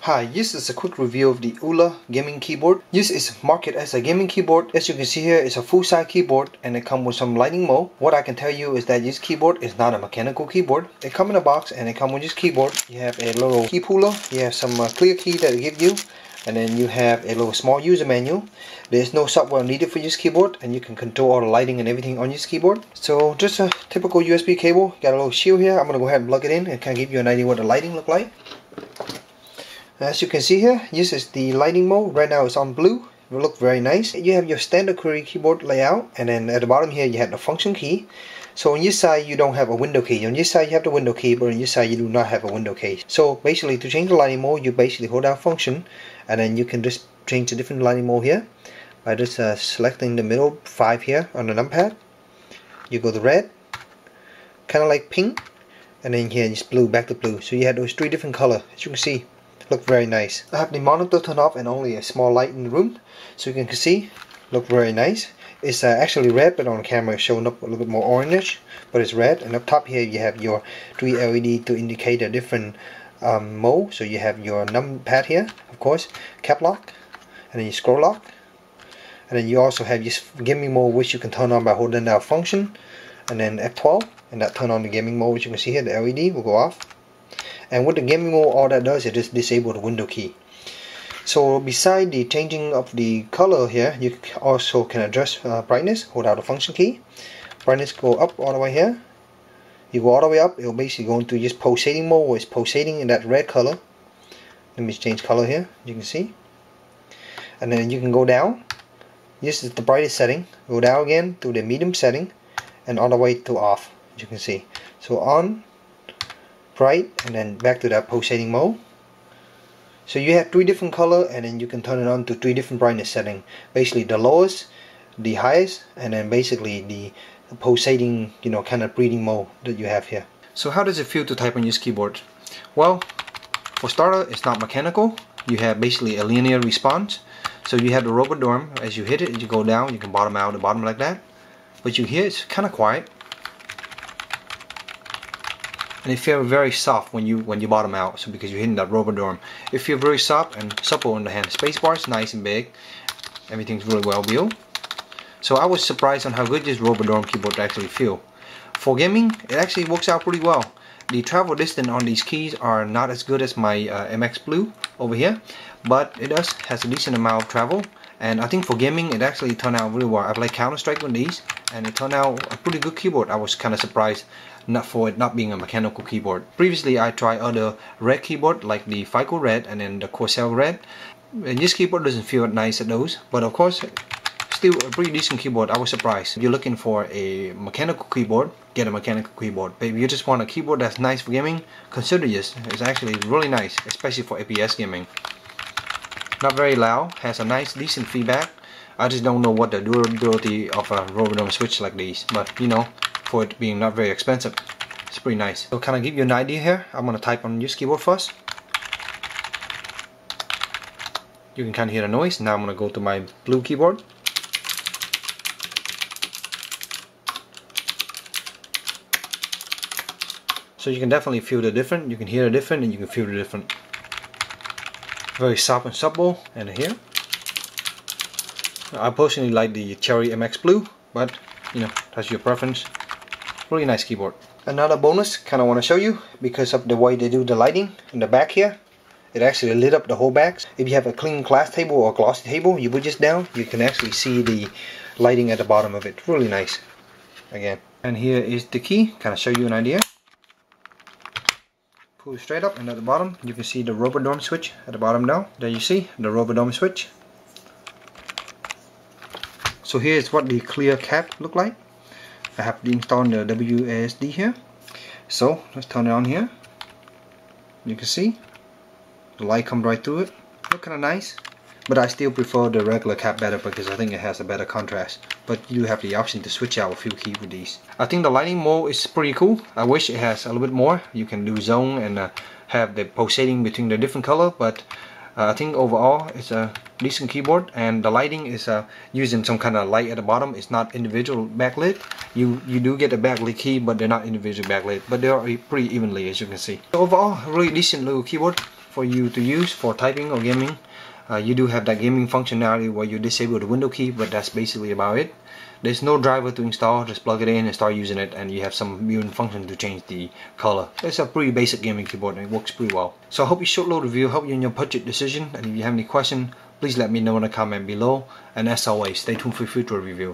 Hi, this is a quick review of the Oola gaming keyboard. This is marketed as a gaming keyboard. As you can see here, it's a full-size keyboard and it comes with some lighting mode. What I can tell you is that this keyboard is not a mechanical keyboard. It comes in a box and it comes with this keyboard. You have a little key puller, you have some clear key that it gives you, and then you have a little small user manual. There's no software needed for this keyboard and you can control all the lighting and everything on this keyboard. So just a typical USB cable, got a little shield here. I'm going to go ahead and plug it in and kind of give you an idea what the lighting look like. As you can see here, this is the lighting mode. Right now it's on blue. It will look very nice. You have your standard QWERTY keyboard layout, and then at the bottom here you have the function key. So on this side you don't have a window key. On this side you have the window key, but on this side you do not have a window key. So basically to change the lighting mode, you basically hold down function, and then you can just change the different lighting mode here by just selecting the middle 5 here on the numpad. You go to red, kind of like pink, and then here it's blue, back to blue. So you have those 3 different colors, as you can see. Look very nice. I have the monitor turned off and only a small light in the room, so you can see. Look very nice. It's actually red, but on camera it's showing up a little bit more orange, but it's red. And up top here you have your 3 LED to indicate a different mode. So you have your numpad here, of course, cap lock, and then your scroll lock, and then you also have this gaming mode, which you can turn on by holding down function, and then F12, and that turn on the gaming mode, which you can see here. The LED will go off. And with the gaming mode, all that does is just disable the window key. So beside the changing of the color here, you also can adjust brightness. Hold out the function key. Brightness go up all the way here. You go all the way up, it will basically go into just pulsating mode, where it's pulsating in that red color. Let me change color here, you can see. And then you can go down. This is the brightest setting. Go down again to the medium setting, and all the way to off, as you can see. So on, bright, and then back to that pulsating mode. So you have 3 different color, and then you can turn it on to 3 different brightness setting. Basically the lowest, the highest, and then basically the pulsating, kind of breathing mode that you have here. So how does it feel to type on this keyboard? Well, for starter, it's not mechanical. You have basically a linear response. So you have the Roboderm. As you hit it, you go down, you can bottom out the bottom like that. But you hear it's kind of quiet. And it feels very soft when you bottom out, so because you're hitting that Roboderm. It feels very soft and supple in the hand. Spacebar is nice and big. Everything's really well built. So I was surprised on how good this Roboderm keyboard actually feel. For gaming, it actually works out pretty well. The travel distance on these keys are not as good as my MX Blue over here, but it has a decent amount of travel. And I think for gaming, it actually turned out really well. I played Counter-Strike with these, and it turned out a pretty good keyboard. I was kind of surprised for it not being a mechanical keyboard. Previously, I tried other red keyboard like the FICO Red and then the Corsair Red. And this keyboard doesn't feel nice at those, but of course, still a pretty decent keyboard. I was surprised. If you're looking for a mechanical keyboard, get a mechanical keyboard. But if you just want a keyboard that's nice for gaming, consider this. It's actually really nice, especially for FPS gaming. Not very loud, has a nice decent feedback. I just don't know what the durability of a Roboderm switch like these, but for it being not very expensive, it's pretty nice. So kind of give you an idea here, I'm gonna type on this keyboard first. You can kind of hear the noise. Now I'm gonna go to my blue keyboard. So you can definitely feel the difference. You can hear the difference and you can feel the difference. Very soft and supple. And here, I personally like the Cherry MX Blue, but that's your preference. Really nice keyboard. Another bonus, kind of want to show you, because of the way they do the lighting in the back here, it actually lit up the whole back. If you have a clean glass table or glossy table, you put this down, you can actually see the lighting at the bottom of it. Really nice. Again, and here is the key. Kind of show you an idea. Pull it straight up, and at the bottom you can see the Roboderm switch at the bottom now. There you see the Roboderm switch. So here's what the clear cap look like. I have installed the WASD here. So let's turn it on here. You can see the light comes right through it. Look kind of nice, but I still prefer the regular cap better because I think it has a better contrast. But you have the option to switch out a few keys with these. I think the lighting mode is pretty cool. I wish it has a little bit more. You can do zone and have the pulsating between the different color, but I think overall it's a decent keyboard, and the lighting is using some kind of light at the bottom. It's not individual backlit. You do get a backlit key, but they're not individual backlit, but they are pretty evenly, as you can see. So overall, a really decent little keyboard for you to use for typing or gaming. You do have that gaming functionality where you disable the window key, but that's basically about it. There's no driver to install, just plug it in and start using it, and you have some built-in function to change the color. It's a pretty basic gaming keyboard and it works pretty well. So I hope your short little review helped you in your budget decision, and if you have any question, please let me know in the comment below, and as always, stay tuned for future review.